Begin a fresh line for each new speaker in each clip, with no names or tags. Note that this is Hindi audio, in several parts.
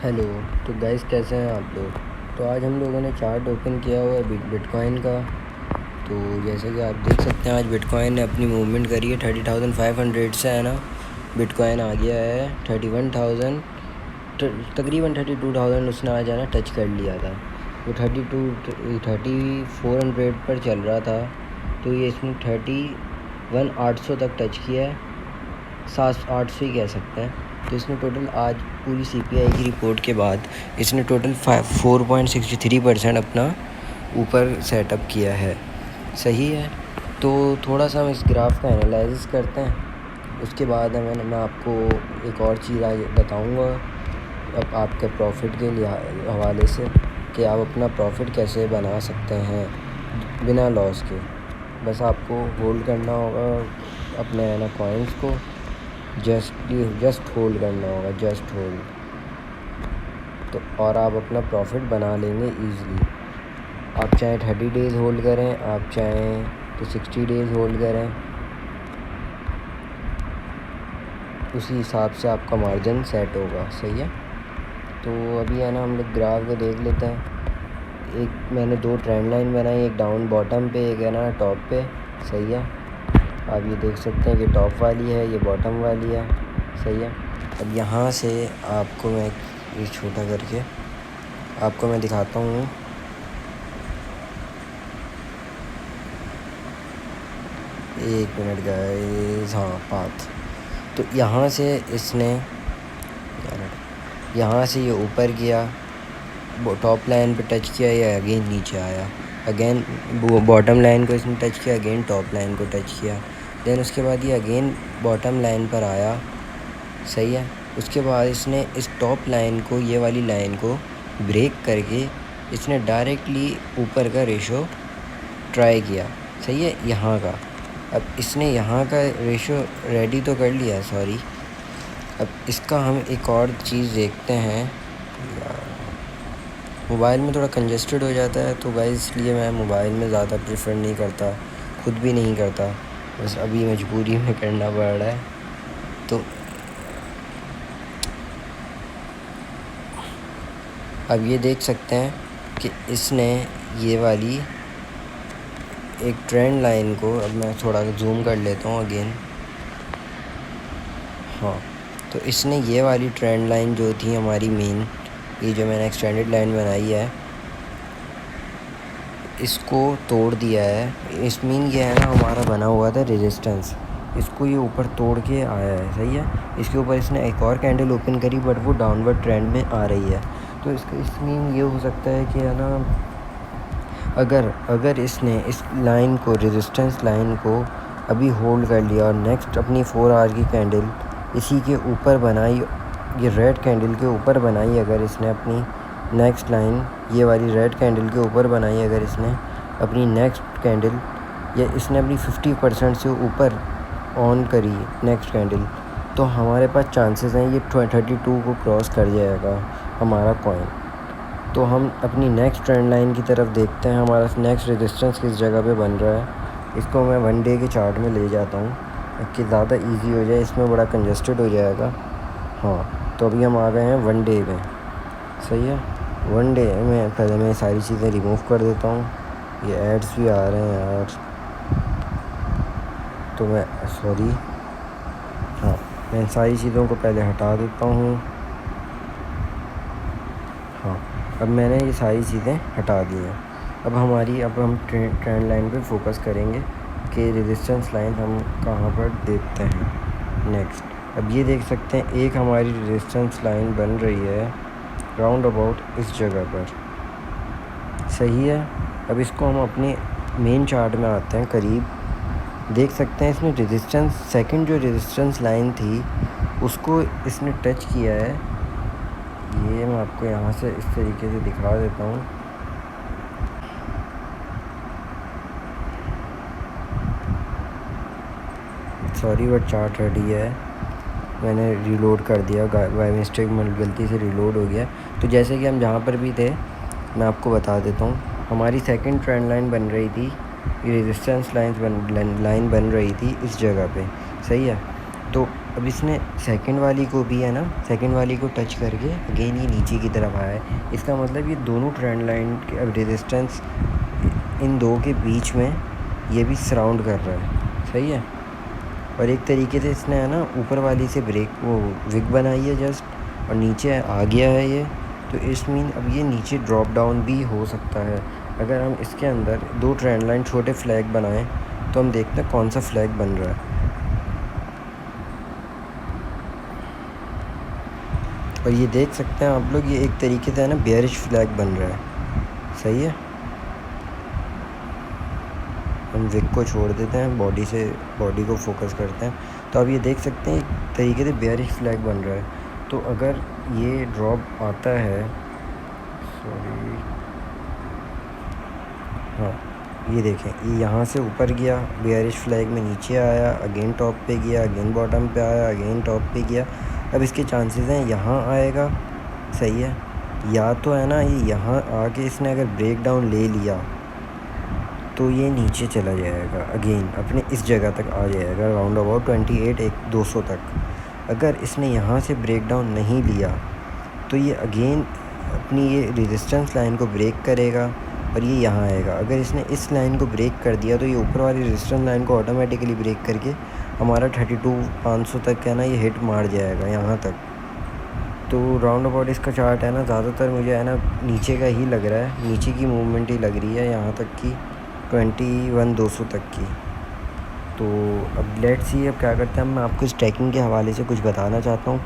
हेलो। तो गाइस कैसे हैं आप लोग। तो आज हम लोगों ने चार्ट ओपन किया हुआ है बिटकॉइन का। तो जैसे कि आप देख सकते हैं आज बिटकॉइन ने अपनी मूवमेंट करी है 30,500 से, है ना। बिटकॉइन आ गया है 31,000, तकरीबन 32,000 उसने आज, है ना, टच कर लिया था। वो 3400 पर चल रहा था, तो ये इसने 31,800 तक टच किया है, 700-800 ही कह सकते हैं। तो इसने टोटल आज पूरी CPI की रिपोर्ट के बाद इसने टोटल 4.63% अपना ऊपर सेटअप किया है। सही है। तो थोड़ा सा हम इस ग्राफ का एनालिसिस करते हैं, उसके बाद मैं आपको एक और चीज़ आज बताऊंगा अब आपके प्रॉफिट के हवाले से, कि आप अपना प्रॉफिट कैसे बना सकते हैं बिना लॉस के। बस आपको होल्ड करना होगा अपने, है ना, कॉइन्स को। जस्ट होल्ड करना होगा, जस्ट होल्ड। तो और आप अपना प्रॉफिट बना लेंगे ईज़िली। आप चाहे 30 डेज़ होल्ड करें, आप चाहें तो 60 डेज़ होल्ड करें, उसी हिसाब से आपका मार्जिन सेट होगा। सही है। तो अभी, है ना, हम लोग ग्राफ को देख लेते हैं। एक मैंने 2 ट्रेंड लाइन बनाई, एक डाउन बॉटम पे, एक, है ना, टॉप पे। सही है। आप ये देख सकते हैं कि टॉप वाली है, ये बॉटम वाली है। सही है। अब यहाँ से आपको मैं ये छोटा करके आपको मैं दिखाता हूँ। एक मिनट गाइस, हाँ, पाथ। तो यहाँ से इसने, यहाँ से ये ऊपर गया, टॉप लाइन पे टच किया, या अगेन नीचे आया, अगेन बॉटम लाइन को इसने टच किया, अगेन टॉप लाइन को टच किया, देन उसके बाद ये अगेन बॉटम लाइन पर आया। सही है। उसके बाद इसने इस टॉप लाइन को, ये वाली लाइन को ब्रेक करके इसने डायरेक्टली ऊपर का रेशो ट्राई किया। सही है। यहाँ का, अब इसने यहाँ का रेशो रेडी तो कर लिया, सॉरी। अब इसका हम एक और चीज़ देखते हैं। मोबाइल में थोड़ा कंजेस्टेड हो जाता है, तो गाइस इसलिए मैं मोबाइल में ज़्यादा प्रेफर नहीं करता, खुद भी नहीं करता, बस अभी मजबूरी में करना पड़ रहा है। तो अब ये देख सकते हैं कि इसने ये वाली एक ट्रेंड लाइन को, अब मैं थोड़ा जूम कर लेता हूँ अगेन। हाँ, तो इसने ये वाली ट्रेंड लाइन जो थी हमारी मेन, ये जो मैंने एक्सटेंडेड लाइन बनाई है, इसको तोड़ दिया है। इस मीन ये, है ना, हमारा बना हुआ था रेजिस्टेंस, इसको ये ऊपर तोड़ के आया है। सही है। इसके ऊपर इसने एक और कैंडल ओपन करी, बट वो डाउनवर्ड ट्रेंड में आ रही है। तो इसका इस मीन ये हो सकता है कि, है ना, अगर इसने इस लाइन को, रेजिस्टेंस लाइन को अभी होल्ड कर लिया और नेक्स्ट अपनी 4 आवर की कैंडल इसी के ऊपर बनाई, ये रेड कैंडल के ऊपर बनाई, अगर इसने अपनी नेक्स्ट लाइन ये वाली रेड कैंडल के ऊपर बनाई, अगर इसने अपनी नेक्स्ट कैंडल, या इसने अपनी 50% से ऊपर ऑन करी नेक्स्ट कैंडल, तो हमारे पास चांसेस हैं ये 32 को क्रॉस कर जाएगा हमारा कॉइन। तो हम अपनी नेक्स्ट ट्रेंड लाइन की तरफ देखते हैं, हमारा नेक्स्ट रेजिस्टेंस किस जगह पे बन रहा है। इसको मैं 1 डे के चार्ट में ले जाता हूँ कि ज़्यादा इजी हो जाए, इसमें बड़ा कंजेस्टेड हो जाएगा। हाँ, तो अभी हम आ गए हैं 1 डे में। सही है। 1 डे में पहले मैं सारी चीज़ें रिमूव कर देता हूँ। ये एड्स भी आ रहे हैं यार, तो मैं, सॉरी, हाँ, मैं इन सारी चीज़ों को पहले हटा देता हूँ। हाँ, अब मैंने ये सारी चीज़ें हटा दी हैं। अब हम ट्रेंड लाइन पे फोकस करेंगे कि रेजिस्टेंस लाइन हम कहाँ पर देखते हैं नेक्स्ट। अब ये देख सकते हैं एक हमारी रेजिस्टेंस लाइन बन रही है राउंड अबाउट इस जगह पर। सही है। अब इसको हम अपने मेन चार्ट में आते हैं करीब, देख सकते हैं इसमें रेजिस्टेंस, सेकंड जो रेजिस्टेंस लाइन थी उसको इसने टच किया है। ये मैं आपको यहाँ से इस तरीके से दिखा देता हूँ। सॉरी, बट चार्ट रेडी है, मैंने रीलोड कर दिया बाय मिस्टेक, गलती से रीलोड हो गया। तो जैसे कि हम जहाँ पर भी थे, मैं आपको बता देता हूँ, हमारी सेकंड ट्रेंड लाइन बन रही थी, ये रेजिस्टेंस लाइन बन रही थी इस जगह पे। सही है। तो अब इसने सेकंड वाली को भी है ना, सेकंड वाली को टच करके अगेन ये नीचे की तरफ आया है। इसका मतलब ये दोनों ट्रेंड लाइन के अब रेजिस्टेंस इन दो के बीच में ये भी सराउंड कर रहा है, सही है। और एक तरीके से इसने है ना ऊपर वाली से ब्रेक वो विग बनाई है जस्ट, और नीचे आ गया है ये। तो इस मीन अब ये नीचे ड्रॉप डाउन भी हो सकता है। अगर हम इसके अंदर दो ट्रेंड लाइन छोटे फ्लैग बनाएं तो हम देखते हैं कौन सा फ्लैग बन रहा है। और ये देख सकते हैं आप लोग, ये एक तरीके से है ना बेयरिश फ्लैग बन रहा है, सही है। हम विग को छोड़ देते हैं, बॉडी को फोकस करते हैं। तो अब ये देख सकते हैं एक तरीके से बेयरिश फ्लैग बन रहा है। तो अगर ये ड्रॉप आता है, सॉरी, हाँ ये देखें, ये यहाँ से ऊपर गया बेयरिश फ्लैग में, नीचे आया, अगेन टॉप पे गया, अगेन बॉटम पे आया, अगेन टॉप पे गया। अब इसके चांसेस हैं यहाँ आएगा, सही है, या तो है ना ये यहाँ आके इसने अगर ब्रेक डाउन ले लिया तो ये नीचे चला जाएगा, अगेन अपने इस जगह तक आ जाएगा, राउंड अबाउट 28,200 तक। अगर इसने यहाँ से ब्रेक डाउन नहीं लिया तो ये अगेन अपनी ये रेजिस्टेंस लाइन को ब्रेक करेगा और ये यहाँ आएगा। अगर इसने इस लाइन को ब्रेक कर दिया तो ये ऊपर वाली रेजिस्टेंस लाइन को ऑटोमेटिकली ब्रेक करके हमारा 32,500 तक है ना ये हिट मार जाएगा यहाँ तक। तो राउंड अबाउट इसका चार्ट है ना ज़्यादातर मुझे है ना नीचे का ही लग रहा है, नीचे की मूवमेंट ही लग रही है यहाँ तक की 21,200 तक की। तो अब लेट्स सी अब क्या करते हैं, मैं आपको स्टैकिंग के हवाले से कुछ बताना चाहता हूँ।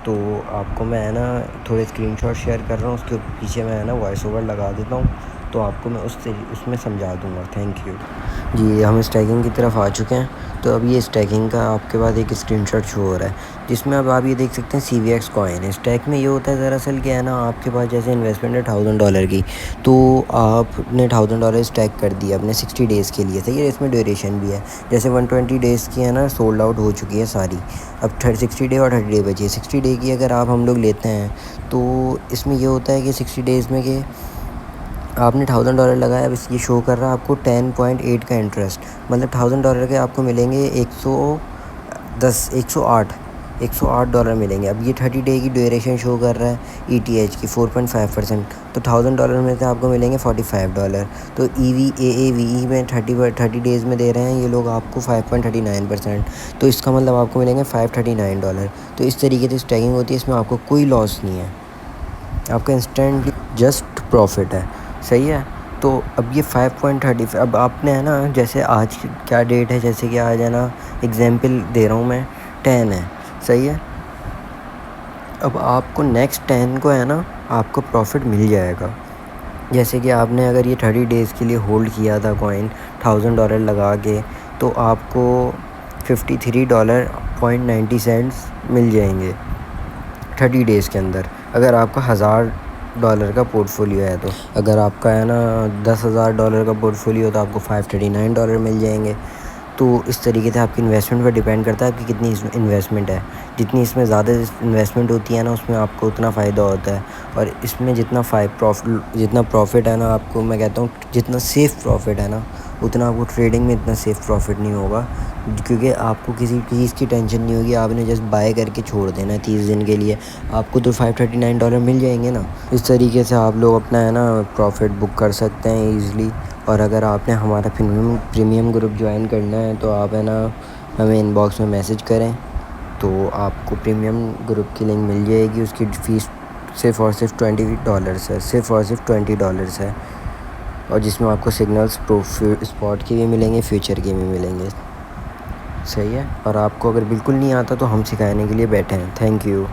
तो आपको मैं है ना थोड़े स्क्रीनशॉट शेयर कर रहा हूँ, उसके पीछे मैं है ना वॉइस ओवर लगा देता हूँ, तो आपको मैं उसमें समझा दूँगा। थैंक यू जी। हम स्टैकिंग की तरफ आ चुके हैं। तो अब ये स्टैकिंग का आपके पास एक स्क्रीनशॉट शो हो रहा है, जिसमें अब आप ये देख सकते हैं CVX कॉइन है। स्टैक में ये होता है दरअसल क्या है ना, आपके पास जैसे इन्वेस्टमेंट है $1,000 की, तो आपने $1,000 स्टैक कर दिया अपने 60 डेज़ के लिए, सही है। इसमें ड्यूरेशन भी है, जैसे 120 डेज़ की है ना सोल्ड आउट हो चुकी है सारी, अब 60 डे और 30 डे बची है। 60 डे की अगर आप हम लोग लेते हैं तो इसमें ये होता है कि 60 डेज़ में कि आपने $1,000 लगाया, अब ये शो कर रहा है आपको 10.8 का इंटरेस्ट, मतलब $1,000 के आपको मिलेंगे 108 डॉलर मिलेंगे। अब ये 30 डे की ड्यूरेशन शो कर रहा है ETH की 4.5%, तो $1,000 में से आपको मिलेंगे $45। तो EVAAVE में 30 डेज़ में दे रहे हैं ये लोग आपको 5.39%, तो इसका मतलब आपको मिलेंगे $539। तो इस तरीके से स्टैकिंग होती है, इसमें आपको कोई लॉस नहीं है, आपका इंस्टेंटली जस्ट प्रॉफिट है, सही है। तो अब ये 5.35, अब आपने है ना जैसे आज क्या डेट है, जैसे कि आज है ना एग्जांपल दे रहा हूँ मैं 10 है, सही है। अब आपको नेक्स्ट 10 को है ना आपको प्रॉफिट मिल जाएगा। जैसे कि आपने अगर ये 30 डेज़ के लिए होल्ड किया था कॉइन $1,000 लगा के, तो आपको $53.90 मिल जाएंगे 30 डेज़ के अंदर। अगर आपका $1,000 का पोर्टफोलियो है, तो अगर आपका है ना $10,000 का पोर्टफोलियो तो आपको $539 मिल जाएंगे। तो इस तरीके से आपकी इन्वेस्टमेंट पर डिपेंड करता है कि कितनी इन्वेस्टमेंट है। जितनी इसमें ज़्यादा इन्वेस्टमेंट होती है ना उसमें आपको उतना फ़ायदा होता है, और इसमें जितना प्रॉफिट है ना, आपको मैं कहता हूँ जितना सेफ़ प्रॉफिट है ना उतना आपको ट्रेडिंग में इतना सेफ़ प्रॉफिट नहीं होगा, क्योंकि आपको किसी चीज़ की टेंशन नहीं होगी। आपने जस्ट बाय करके छोड़ देना है 30 दिन के लिए, आपको तो $539 मिल जाएंगे ना। इस तरीके से आप लोग अपना है ना प्रॉफिट बुक कर सकते हैं ईज़िली। और अगर आपने हमारा प्रीमियम ग्रुप ज्वाइन करना है तो आप है ना हमें इनबॉक्स में मैसेज करें, तो आपको प्रीमियम ग्रुप की लिंक मिल जाएगी। उसकी फ़ीस सिर्फ़ और सिर्फ $20 है, सिर्फ़ और सिर्फ $20 है, और जिसमें आपको सिग्नल्स स्पॉट के भी मिलेंगे, फ्यूचर के भी मिलेंगे, सही है। और आपको अगर बिल्कुल नहीं आता तो हम सिखाने के लिए बैठे हैं। Thank you.